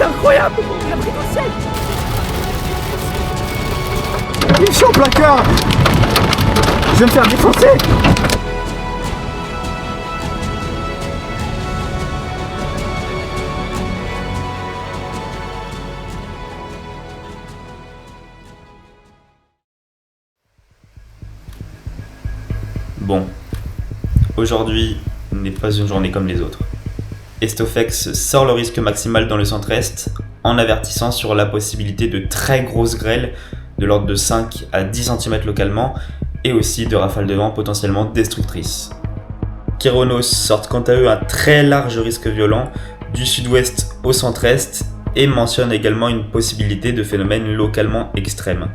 c'est incroyable. Il a pris dans le ciel. Il est en plein cœur. Je vais me faire défoncer. Bon, aujourd'hui n'est pas une journée comme les autres. Estofex sort le risque maximal dans le centre-est en avertissant sur la possibilité de très grosses grêles de l'ordre de 5 à 10 cm localement et aussi de rafales de vent potentiellement destructrices. Keraunos sortent quant à eux un très large risque violent du sud-ouest au centre-est et mentionne également une possibilité de phénomènes localement extrêmes.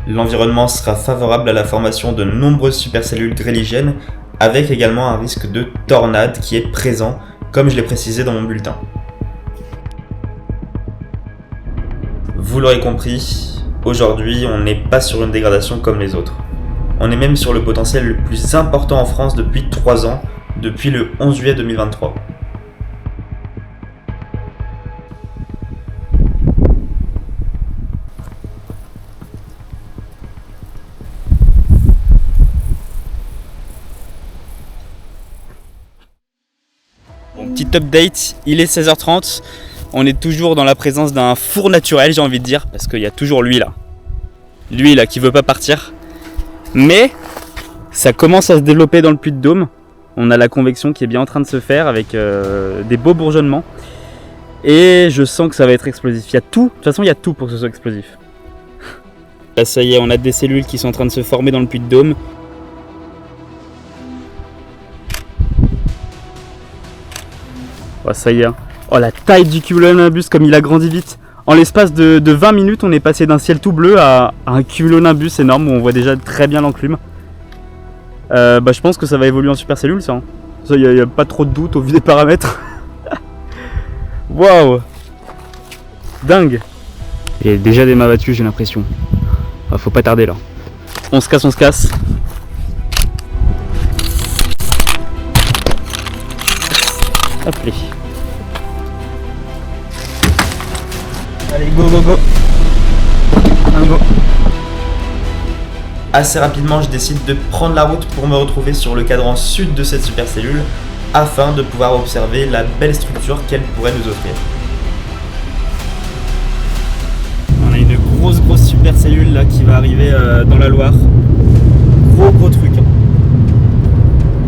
L'environnement sera favorable à la formation de nombreuses supercellules gréligènes avec également un risque de tornade qui est présent comme je l'ai précisé dans mon bulletin. Vous l'aurez compris, aujourd'hui on n'est pas sur une dégradation comme les autres. On est même sur le potentiel le plus important en France depuis 3 ans, depuis le 11 juillet 2023. Petit update, il est 16h30, on est toujours dans la présence d'un four naturel, j'ai envie de dire, parce qu'il y a toujours lui là qui veut pas partir. Mais ça commence à se développer dans le Puy-de-Dôme, on a la convection qui est bien en train de se faire avec des beaux bourgeonnements. Et je sens que ça va être explosif, il y a tout, de toute façon il y a tout pour que ce soit explosif. Là ça y est, on a des cellules qui sont en train de se former dans le Puy-de-Dôme. Oh, ça y est, oh la taille du cumulonimbus comme il a grandi vite. En l'espace de 20 minutes on est passé d'un ciel tout bleu à un cumulonimbus énorme où on voit déjà très bien l'enclume. Je pense que ça va évoluer en supercellule ça. Ça y a pas trop de doute au vu des paramètres. Waouh, dingue. Il y a déjà des mâts battus j'ai l'impression. Faut pas tarder là. On se casse, on se casse. Hop les. Allez, go, go, go. Un go. Assez rapidement, je décide de prendre la route pour me retrouver sur le cadran sud de cette supercellule afin de pouvoir observer la belle structure qu'elle pourrait nous offrir. On a une grosse supercellule là qui va arriver dans la Loire. Gros truc.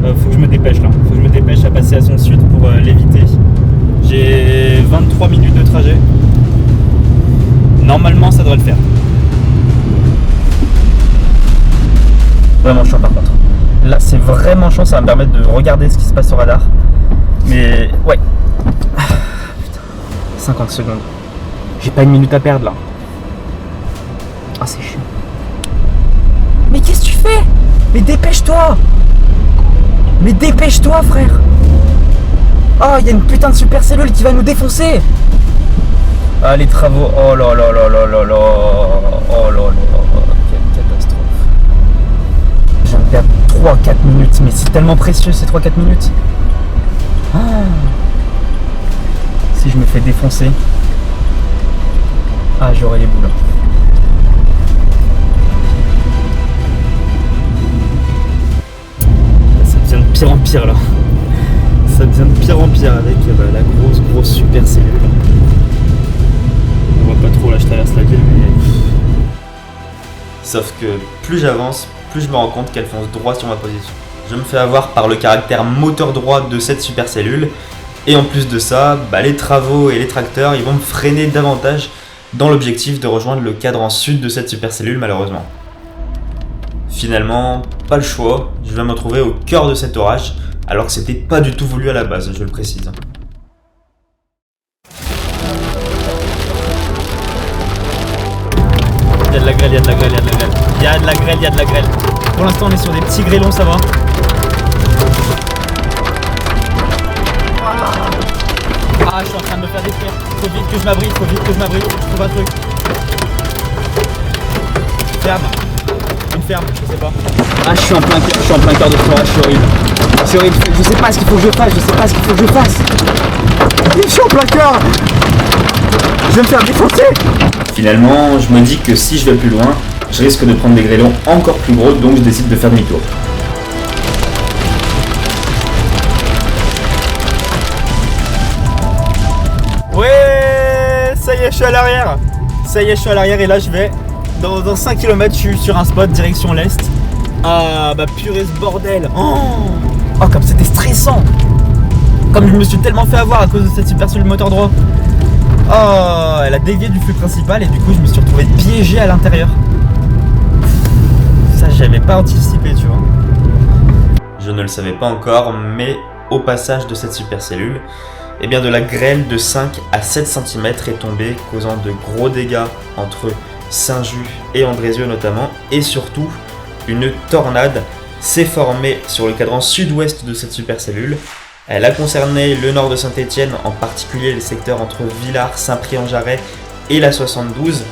Faut que je me dépêche là, faut que je me dépêche à passer à son sud pour l'éviter. J'ai 23 minutes de trajet. Normalement ça devrait le faire. Vraiment chaud par contre. Là c'est vraiment chaud, ça va me permettre de regarder ce qui se passe au radar. Mais ouais. Putain. 50 secondes. J'ai pas une minute à perdre là. Ah c'est chiant. Mais qu'est-ce que tu fais? Mais dépêche-toi! Mais dépêche-toi frère! Oh il y a une putain de supercellule qui va nous défoncer! Ah les travaux, oh là là là là là là, oh là là, quelle catastrophe. Je viens de perdre 3-4 minutes, mais c'est tellement précieux ces 3-4 minutes. Ah. Si je me fais défoncer, ah j'aurai les boules. Ça devient de pire en pire là. Ça devient de pire en pire avec la grosse super cellule. On voit pas trop là, je traverse la ville mais... Sauf que plus j'avance, plus je me rends compte qu'elle fonce droit sur ma position. Je me fais avoir par le caractère moteur droit de cette supercellule. Et en plus de ça, les travaux et les tracteurs ils vont me freiner davantage dans l'objectif de rejoindre le cadran sud de cette supercellule malheureusement. Finalement, pas le choix, je vais me retrouver au cœur de cet orage, alors que c'était pas du tout voulu à la base, je le précise. Il y a de la grêle, il y a de la grêle, il y a de la grêle. Il y a de la grêle, il y a de la grêle. Pour l'instant on est sur des petits grêlons, ça va. Ah, je suis en train de me faire détruire. Faut vite que je m'abrite, faut vite que je m'abrite. Je trouve un truc. Ferme. Une ferme, je sais pas. Ah, je suis en plein cœur de forage, c'est horrible. C'est horrible, je sais pas ce qu'il faut que je fasse, je sais pas ce qu'il faut que je fasse. Je suis en plein cœur. Je vais me faire défoncer. Finalement, je me dis que si je vais plus loin, je risque de prendre des grêlons encore plus gros, donc je décide de faire demi-tour. Ouais, ça y est, je suis à l'arrière. Ça y est, je suis à l'arrière et là je vais dans 5 km, je suis sur un spot direction l'est. Ah bah purée ce bordel. Oh comme c'était stressant. Comme je me suis tellement fait avoir à cause de cette super cellule moteur droit. Oh, elle a dévié du flux principal et du coup je me suis retrouvé piégé à l'intérieur. Ça j'avais pas anticipé, tu vois. Je ne le savais pas encore, mais au passage de cette supercellule, eh bien de la grêle de 5 à 7 cm est tombée, causant de gros dégâts entre Saint-Just et Andrézieux notamment, et surtout une tornade s'est formée sur le cadran sud-ouest de cette supercellule. Elle a concerné le nord de Saint-Étienne, en particulier les secteurs entre Villars, Saint-Prix-en-Jarret et la 72,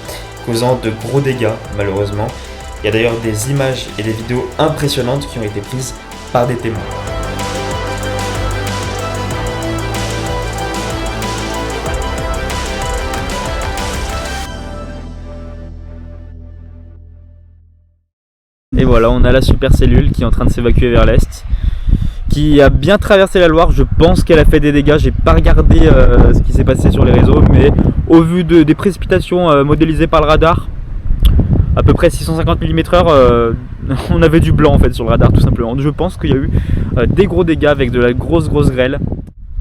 causant de gros dégâts malheureusement. Il y a d'ailleurs des images et des vidéos impressionnantes qui ont été prises par des témoins. Et voilà, on a la supercellule qui est en train de s'évacuer vers l'est, qui a bien traversé la Loire. Je pense qu'elle a fait des dégâts, j'ai pas regardé ce qui s'est passé sur les réseaux, mais au vu des précipitations modélisées par le radar, à peu près 650 mm/h, on avait du blanc en fait sur le radar tout simplement. Je pense qu'il y a eu des gros dégâts avec de la grosse grêle.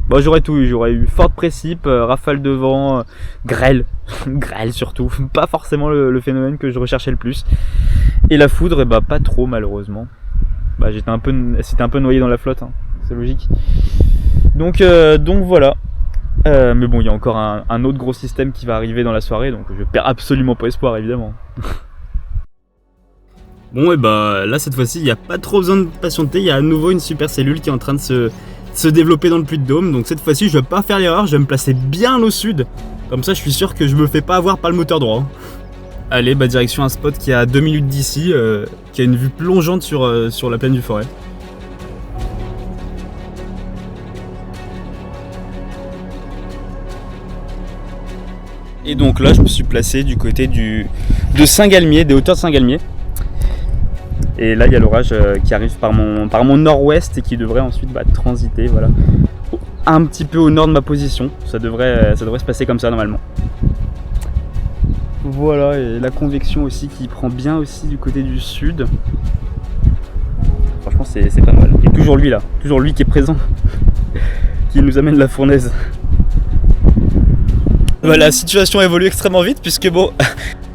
Bon, j'aurais tout eu, j'aurais eu forte précip, rafale de vent, grêle, grêle surtout, pas forcément le phénomène que je recherchais le plus. Et la foudre, bah pas trop malheureusement. Bah c'était un peu noyé dans la flotte, hein. C'est logique. Donc voilà. Mais bon, il y a encore un autre gros système qui va arriver dans la soirée, donc je perds absolument pas espoir évidemment. Bon et bah là cette fois-ci il n'y a pas trop besoin de patienter, il y a à nouveau une supercellule qui est en train de se développer dans le Puy-de-Dôme. Donc cette fois-ci je vais pas faire l'erreur, je vais me placer bien au sud. Comme ça je suis sûr que je me fais pas avoir par le moteur droit. Allez, bah direction un spot qui est à 2 minutes d'ici, qui a une vue plongeante sur la plaine du Forêt. Et donc là je me suis placé du côté de Saint-Galmier, des hauteurs de Saint-Galmier. Et là il y a l'orage qui arrive par mon nord-ouest et qui devrait ensuite transiter, voilà, un petit peu au nord de ma position. Ça devrait se passer comme ça normalement. Voilà, et la convection aussi qui prend bien aussi du côté du sud. Franchement c'est pas mal. Et toujours lui là, toujours lui qui est présent, qui nous amène la fournaise. Voilà, la situation évolue extrêmement vite puisque bon,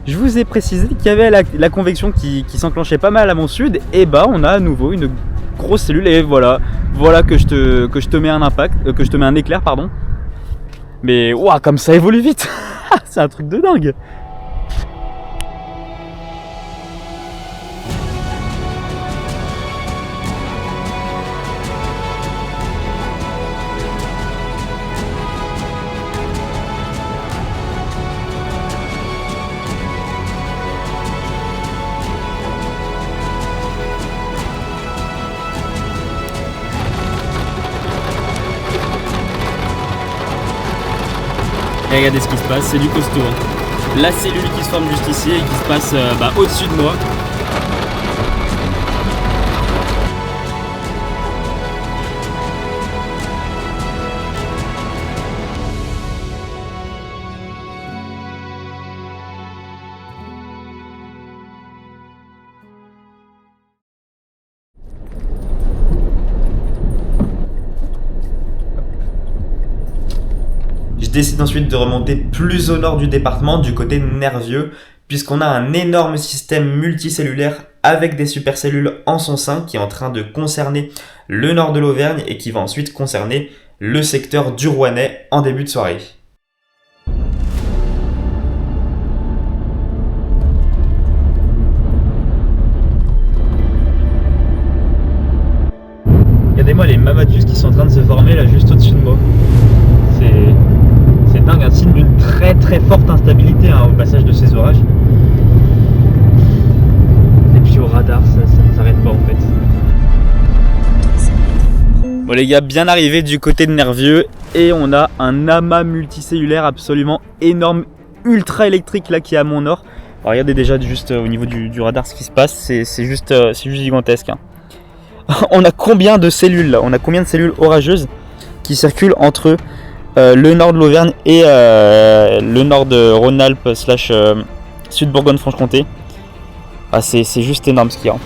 je vous ai précisé qu'il y avait la convection qui s'enclenchait pas mal à mon sud, et bah on a à nouveau une grosse cellule et voilà que je te mets un éclair pardon. Mais waouh, comme ça évolue vite. C'est un truc de dingue. Et regardez ce qui se passe, c'est du costaud. Hein. La cellule qui se forme juste ici et qui se passe au-dessus de moi. Je décide ensuite de remonter plus au nord du département, du côté de Nervieux, puisqu'on a un énorme système multicellulaire avec des supercellules en son sein qui est en train de concerner le nord de l'Auvergne et qui va ensuite concerner le secteur du Rouennais en début de soirée. Regardez-moi les Mamatus qui sont en train de se former là juste au-dessus de moi. C'est dingue, un signe d'une très forte instabilité au passage de ces orages. Et puis au radar, ça ne s'arrête pas en fait. Bon les gars, bien arrivé du côté de Nervieux. et on a un amas multicellulaire absolument énorme, ultra électrique là qui est à mon nord. Alors, regardez déjà juste au niveau du radar ce qui se passe, c'est juste gigantesque. Hein. On a combien de cellules là? On a combien de cellules orageuses qui circulent entre le nord de l'Auvergne et le nord de Rhône-Alpes / Sud Bourgogne-Franche-Comté. Ah, c'est juste énorme ce qu'il y a.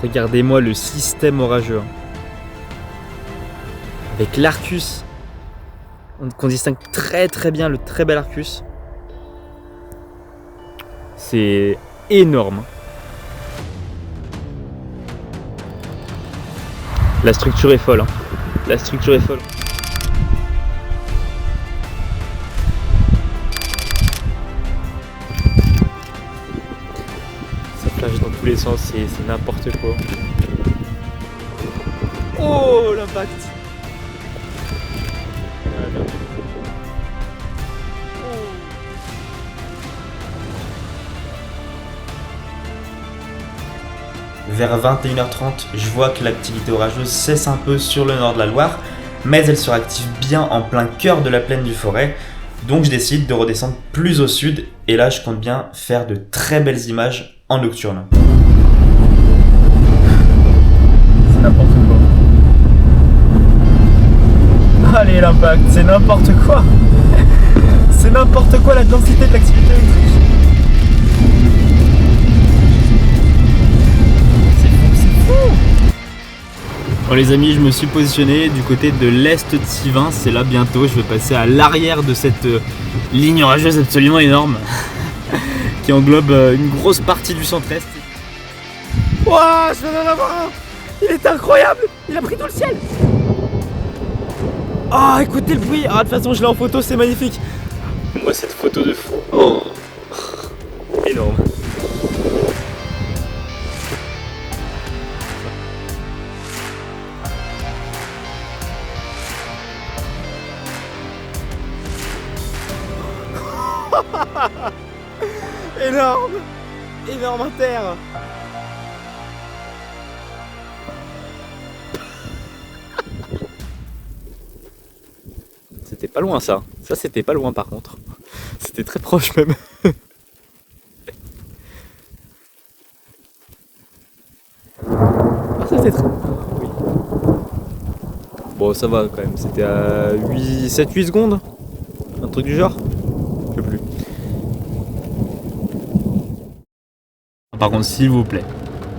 Regardez-moi le système orageux. Avec l'Arcus, qu'on distingue très très bien, le très bel Arcus. C'est énorme. La structure est folle. Hein. La structure est folle. Ça flash dans tous les sens, c'est n'importe quoi. Oh, l'impact! Vers 21h30, je vois que l'activité orageuse cesse un peu sur le nord de la Loire, mais elle se réactive bien en plein cœur de la plaine du Forêt. Donc je décide de redescendre plus au sud, et là je compte bien faire de très belles images en nocturne. C'est n'importe quoi. Allez, l'impact, c'est n'importe quoi. C'est n'importe quoi la densité de l'activité électrique. Bon les amis, je me suis positionné du côté de l'est de Sivins, c'est là bientôt, je vais passer à l'arrière de cette ligne orageuse absolument énorme qui englobe une grosse partie du centre-est. Wouah, je viens d'en avoir un! Il est incroyable! Il a pris tout le ciel! Ah, écoutez le bruit! Ah, de toute façon, je l'ai en photo, c'est magnifique! Moi, cette photo de fou! Oh. Énorme! Énorme! Énorme inter! C'était pas loin ça. Ça c'était pas loin par contre. C'était très proche même. Ah ça c'était très... Oui. Bon ça va quand même. C'était à 7-8 secondes. Un truc du genre. Je sais plus. Par contre s'il vous plaît,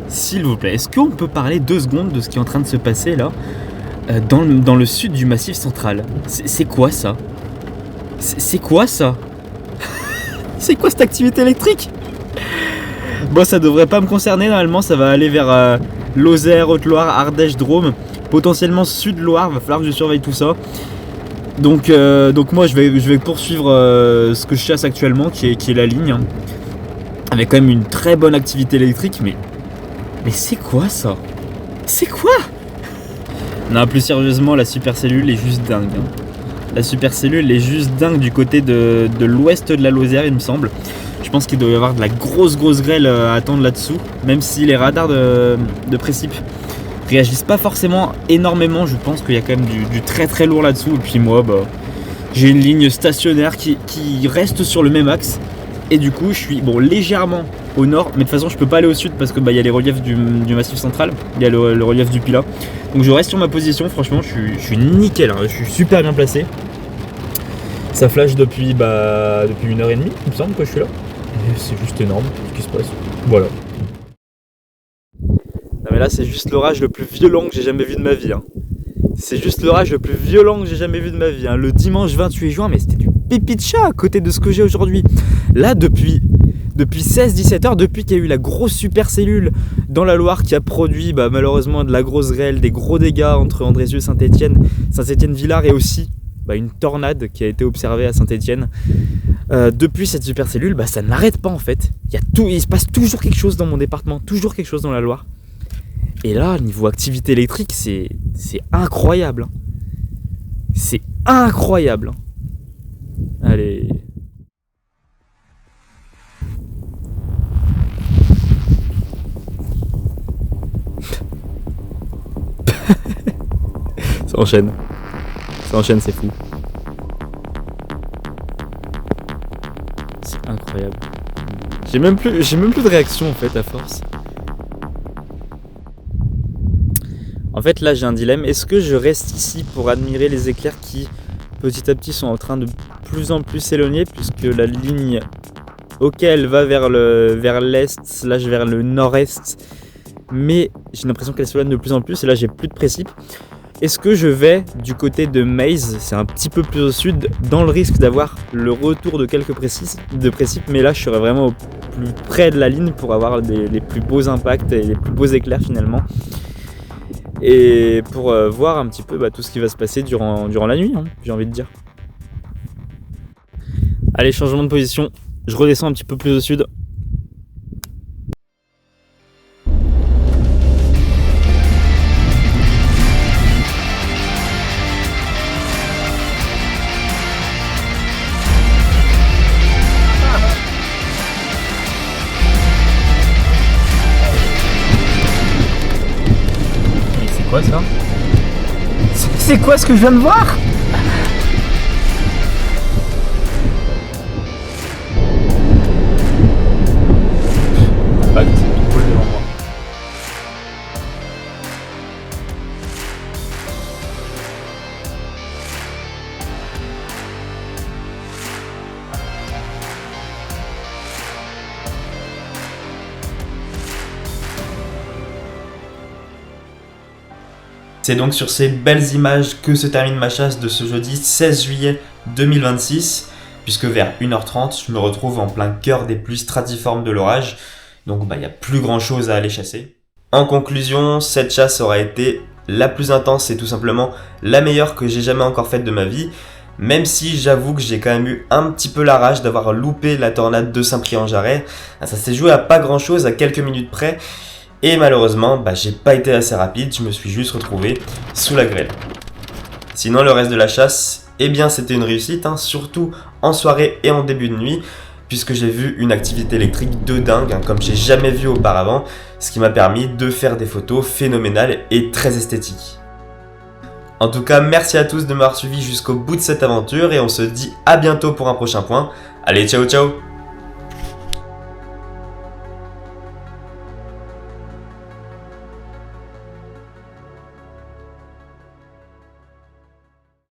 est-ce qu'on peut parler 2 secondes de ce qui est en train de se passer là dans le sud du Massif central? C'est quoi ça? C'est quoi ça? C'est quoi cette activité électrique? Bon, ça devrait pas me concerner, normalement ça va aller vers Lozère, Haute-Loire, Ardèche, Drôme, potentiellement Sud-Loire, va falloir que je surveille tout ça. Donc moi je vais poursuivre ce que je chasse actuellement qui est la ligne, hein, avec quand même une très bonne activité électrique, mais c'est quoi ça? C'est quoi? Non, plus sérieusement, la supercellule est juste dingue. Hein. La supercellule est juste dingue du côté de l'ouest de la Lozère, il me semble. Je pense qu'il doit y avoir de la grosse grêle à attendre là-dessous, même si les radars de précip réagissent pas forcément énormément. Je pense qu'il y a quand même du très très lourd là-dessous. Et puis moi, j'ai une ligne stationnaire qui reste sur le même axe. Et du coup, je suis légèrement au nord, mais de toute façon, je peux pas aller au sud parce que y a les reliefs du Massif central, il y a le relief du Pilat. Donc je reste sur ma position, franchement, je suis nickel, hein, je suis super bien placé. Ça flash depuis 1h30, il me semble que je suis là. Et c'est juste énorme ce qui se passe. Voilà. Non mais là, c'est juste l'orage le plus violent que j'ai jamais vu de ma vie. Hein. C'est juste l'orage le plus violent que j'ai jamais vu de ma vie. Hein. Le dimanche 28 juin, mais c'était du pipi de chat à côté de ce que j'ai aujourd'hui. Là, depuis 16-17 heures, depuis qu'il y a eu la grosse supercellule dans la Loire qui a produit malheureusement de la grosse grêle, des gros dégâts entre Andrézieux et Saint-Étienne, Saint-Étienne-Villars et aussi une tornade qui a été observée à Saint-Étienne. Depuis cette supercellule, ça ne l'arrête pas en fait. Il se passe toujours quelque chose dans mon département, toujours quelque chose dans la Loire. Et là, niveau activité électrique, c'est incroyable. Hein. C'est incroyable. Allez. Ça enchaîne. Ça enchaîne, c'est fou. C'est incroyable. J'ai même plus de réaction en fait à force. En fait là j'ai un dilemme. Est-ce que je reste ici pour admirer les éclairs qui petit à petit sont en train de plus en plus s'éloigner puisque la ligne elle va vers l'est, slash vers le nord-est, mais j'ai l'impression qu'elle s'éloigne de plus en plus et là j'ai plus de précip. Est-ce que je vais du côté de Maze, c'est un petit peu plus au sud, dans le risque d'avoir le retour de quelques précips, mais là je serai vraiment au plus près de la ligne pour avoir les plus beaux impacts et les plus beaux éclairs finalement. Et pour voir un petit peu tout ce qui va se passer durant la nuit, j'ai envie de dire. Allez, changement de position, je redescends un petit peu plus au sud. C'est quoi ça? C'est quoi ce que je viens de voir? C'est donc sur ces belles images que se termine ma chasse de ce jeudi 16 juillet 2026, puisque vers 1h30, je me retrouve en plein cœur des pluies stratiformes de l'orage, donc il n'y a plus grand chose à aller chasser. En conclusion, cette chasse aura été la plus intense et tout simplement la meilleure que j'ai jamais encore faite de ma vie, même si j'avoue que j'ai quand même eu un petit peu la rage d'avoir loupé la tornade de Saint-Priest-en-Jarret. Ça s'est joué à pas grand chose, à quelques minutes près, et malheureusement, j'ai pas été assez rapide, je me suis juste retrouvé sous la grêle. Sinon, le reste de la chasse, c'était une réussite, surtout en soirée et en début de nuit, puisque j'ai vu une activité électrique de dingue, comme j'ai jamais vu auparavant, ce qui m'a permis de faire des photos phénoménales et très esthétiques. En tout cas, merci à tous de m'avoir suivi jusqu'au bout de cette aventure, et on se dit à bientôt pour un prochain point. Allez, ciao ciao!